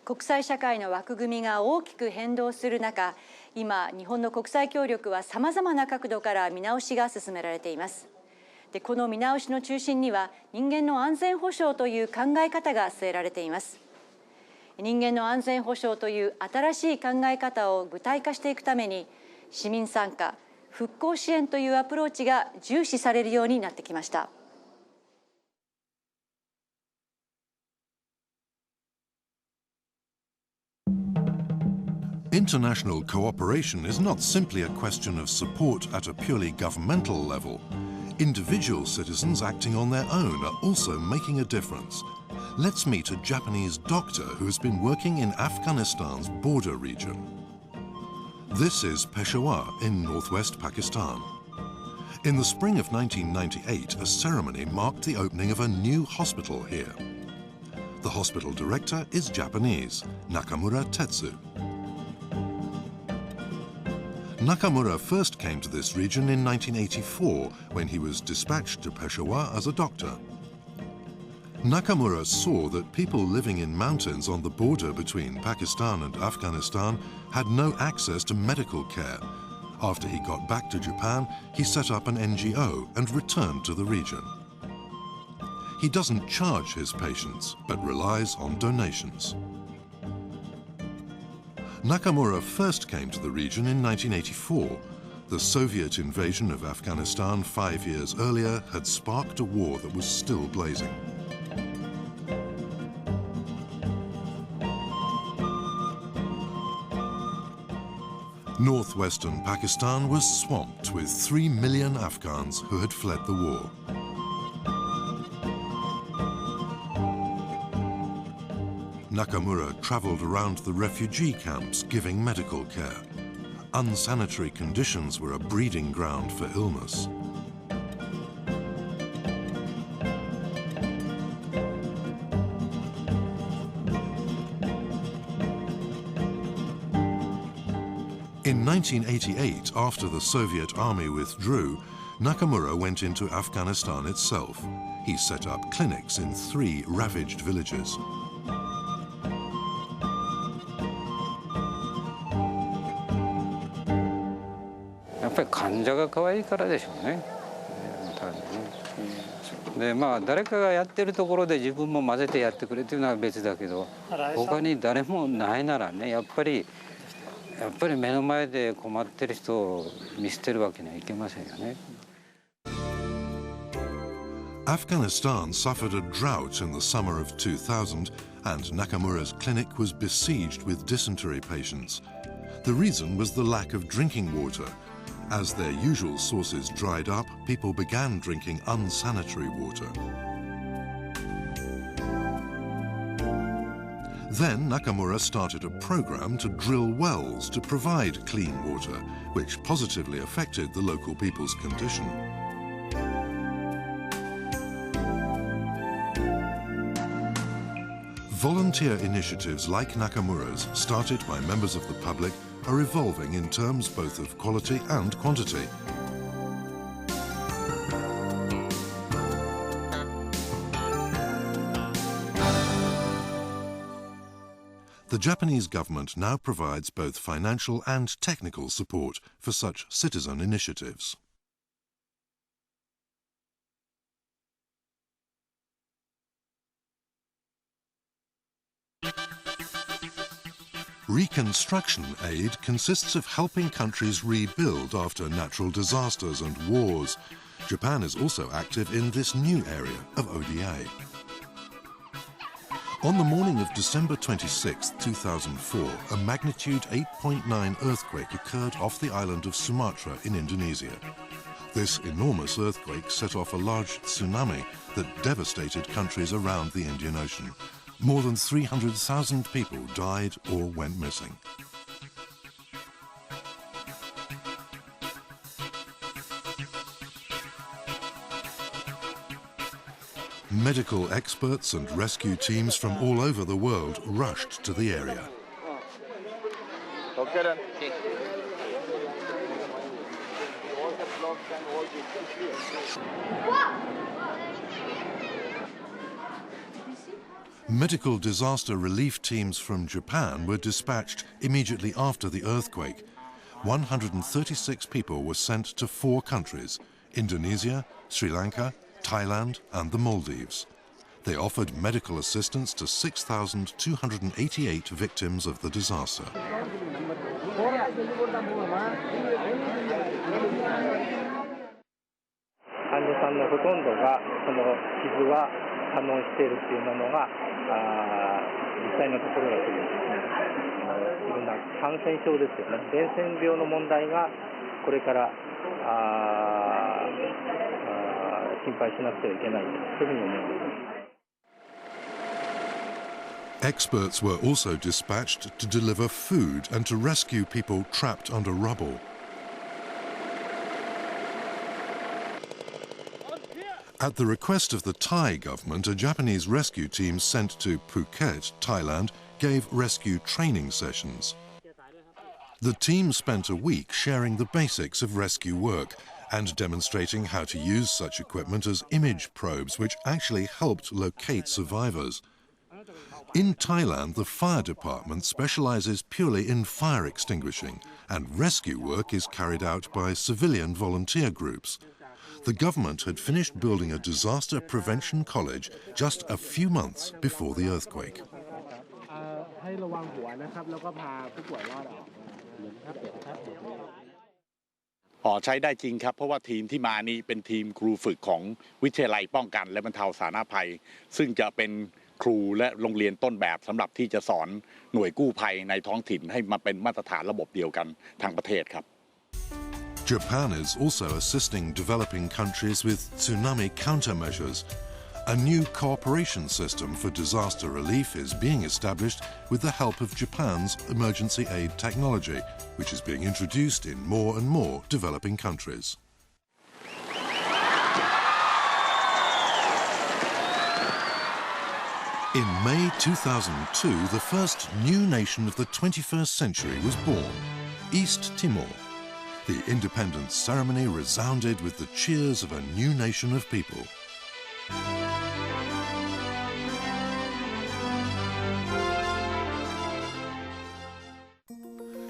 国際社会の枠組みが大きく変動する中、今、日本の国際協力はさまざまな角度から見直しが進められています。で、この見直しの中心には、人間の安全保障という考え方が据えられています。人間の安全保障という新しい考え方を具体化していくために、市民参加、復興支援というアプローチが重視されるようになってきました。International cooperation is not simply a question of support at a purely governmental level. Individual citizens acting on their own are also making a difference. Let's meet a Japanese doctor who has been working in Afghanistan's border region. This is Peshawar in northwest Pakistan. In the spring of 1998, a ceremony marked the opening of a new hospital here. The hospital director is Japanese, Nakamura Tetsu. Nakamura first came to this region in 1984 when he was dispatched to Peshawar as a doctor. Nakamura saw that people living in mountains on the border between Pakistan and Afghanistan had no access to medical care. After he got back to Japan, he set up an NGO and returned to the region. He doesn't charge his patients, but relies on donations. Nakamura first came to the region in 1984. The Soviet invasion of Afghanistan 5 years earlier had sparked a war that was still blazing. Northwestern Pakistan was swamped with 3 million Afghans who had fled the war. Nakamura traveled around the refugee camps giving medical care. Unsanitary conditions were a breeding ground for illness. In 1988, after the Soviet army withdrew, Nakamura went into Afghanistan itself. He set up clinics in 3 ravaged villages.やっぱり患者が可愛いからでしょうね。で、誰かがやってるところで自分も混ぜてやってくれというのは別だけど、他に誰もないならね、やっぱり目の前で困ってる人を見捨てるわけにはいけませんよね。Afghanistan suffered a drought in the summer of 2000, and Nakamura's clinic was besieged with dysentery patients. The reason was the lack of drinking water. As their usual sources dried up, people began drinking unsanitary water. Then Nakamura started a program to drill wells to provide clean water, which positively affected the local people's condition. Volunteer initiatives like Nakamura's, started by members of the public, are evolving in terms both of quality and quantity. The Japanese government now provides both financial and technical support for such citizen initiatives. Reconstruction aid consists of helping countries rebuild after natural disasters and wars. Japan is also active in this new area of ODA. On the morning of December 26, 2004, a magnitude 8.9 earthquake occurred off the island of Sumatra in Indonesia. This enormous earthquake set off a large tsunami that devastated countries around the Indian Ocean. More than 300,000 people died or went missing. Medical experts and rescue teams from all over the world rushed to the area. Medical disaster relief teams from Japan were dispatched immediately after the earthquake. 136 people were sent to 4 countries: Indonesia, Sri Lanka, Thailand and the Maldives. They offered medical assistance to 6,288 victims of the disaster. 患者さんのほとんどがその傷は破門しているというのが実際のところだというですね、いろんな感染症ですよね、伝染病の問題がこれから心配しなくてはいけないというふうに思います。Experts were also dispatched to deliver food and to rescue people trapped under rubble. At the request of the Thai government, a Japanese rescue team sent to Phuket, Thailand, gave rescue training sessions. The team spent a week sharing the basics of rescue work and demonstrating how to use such equipment as image probes, which actually helped locate survivors. In Thailand, the fire department specializes purely in fire extinguishing, and rescue work is carried out by civilian volunteer groups. The government had finished building a disaster prevention college just a few months before the earthquake. ใช้ได้จริงครับเพราะว่าทีมที่มานี้เป็นทีมครูฝึกของวิทยาลัยป้องกันและบรรเทาสาธารณภัยซึ่งจะเป็นครูและโรงเรียนต้นแบบสำหรับที่จะสอนหน่วยกู้ภัยในท้องถิ่นให้มาเป็นมาตรฐานระบบเดียวกันทั้งประเทศครับ Japan is also assisting developing countries with tsunami countermeasures. A new cooperation system for disaster relief is being established with the help of Japan's emergency aid technology, which is being introduced in more and more developing countries. In May 2002, the first new nation of the 21st century was born, East Timor. The independence ceremony resounded with the cheers of a new nation of people.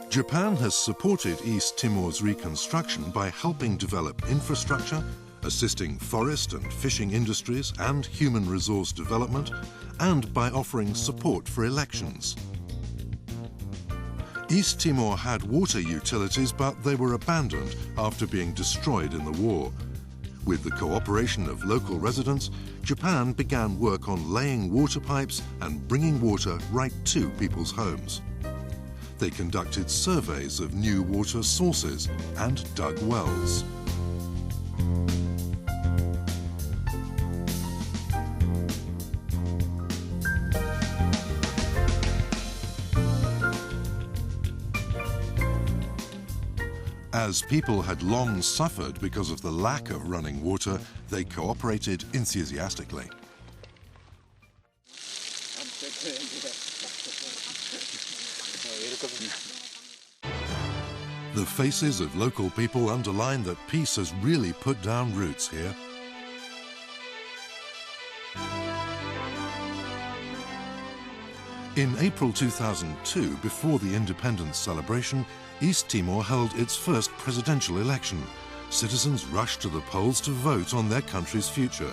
Japan has supported East Timor's reconstruction by helping develop infrastructure, assisting forest and fishing industries and human resource development, and by offering support for elections. East Timor had water utilities, but they were abandoned after being destroyed in the war. With the cooperation of local residents, Japan began work on laying water pipes and bringing water right to people's homes. They conducted surveys of new water sources and dug wells. As people had long suffered because of the lack of running water, they cooperated enthusiastically. The faces of local people underline that peace has really put down roots here. In April 2002, before the independence celebration, East Timor held its first presidential election. Citizens rushed to the polls to vote on their country's future.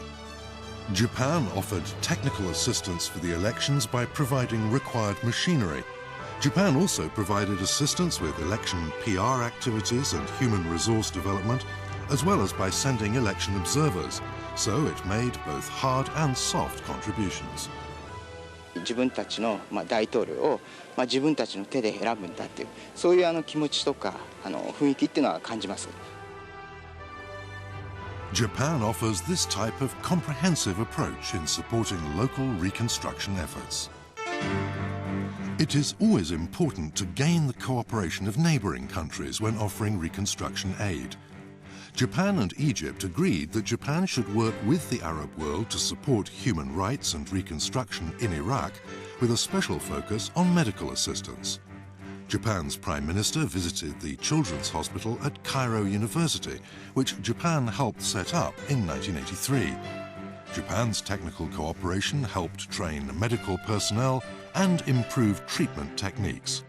Japan offered technical assistance for the elections by providing required machinery. Japan also provided assistance with election PR activities and human resource development, as well as by sending election observers. So it made both hard and soft contributions. 自分たちの大統領を自分たちの手で選ぶんだっていうそういう気持ちとか雰囲気っていうのは感じます。Japan offers this type of comprehensive approach in supporting local reconstruction efforts. It is always important to gain the cooperation of neighboring countries when offering reconstruction aid. Japan and Egypt agreed that Japan should work with the Arab world to support human rights and reconstruction in Iraq, with a special focus on medical assistance. Japan's Prime Minister visited the Children's Hospital at Cairo University, which Japan helped set up in 1983. Japan's technical cooperation helped train medical personnel and improve treatment techniques.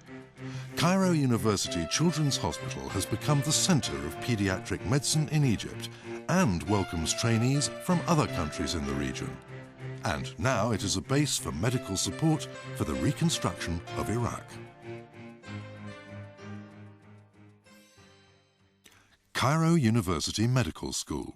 Cairo University Children's Hospital has become the center of pediatric medicine in Egypt and welcomes trainees from other countries in the region. And now it is a base for medical support for the reconstruction of Iraq. Cairo University Medical School.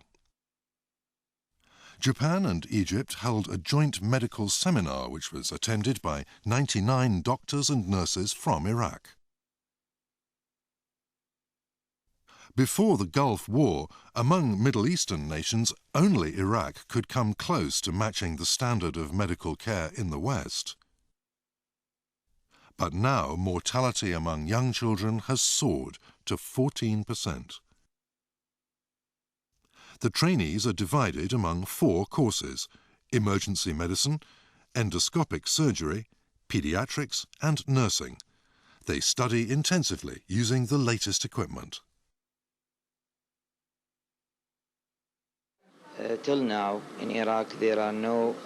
Japan and Egypt held a joint medical seminar which was attended by 99 doctors and nurses from Iraq. Before the Gulf War, among Middle Eastern nations, only Iraq could come close to matching the standard of medical care in the West. But now mortality among young children has soared to 14%. The trainees are divided among 4 courses: emergency medicine, endoscopic surgery, pediatrics and nursing. They study intensively using the latest equipment. Till now in Iraq there are no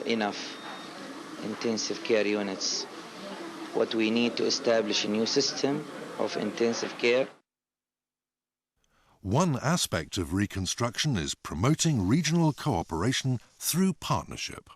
enough intensive care units. What we need to establish a new system of intensive care. One aspect of reconstruction is promoting regional cooperation through partnership.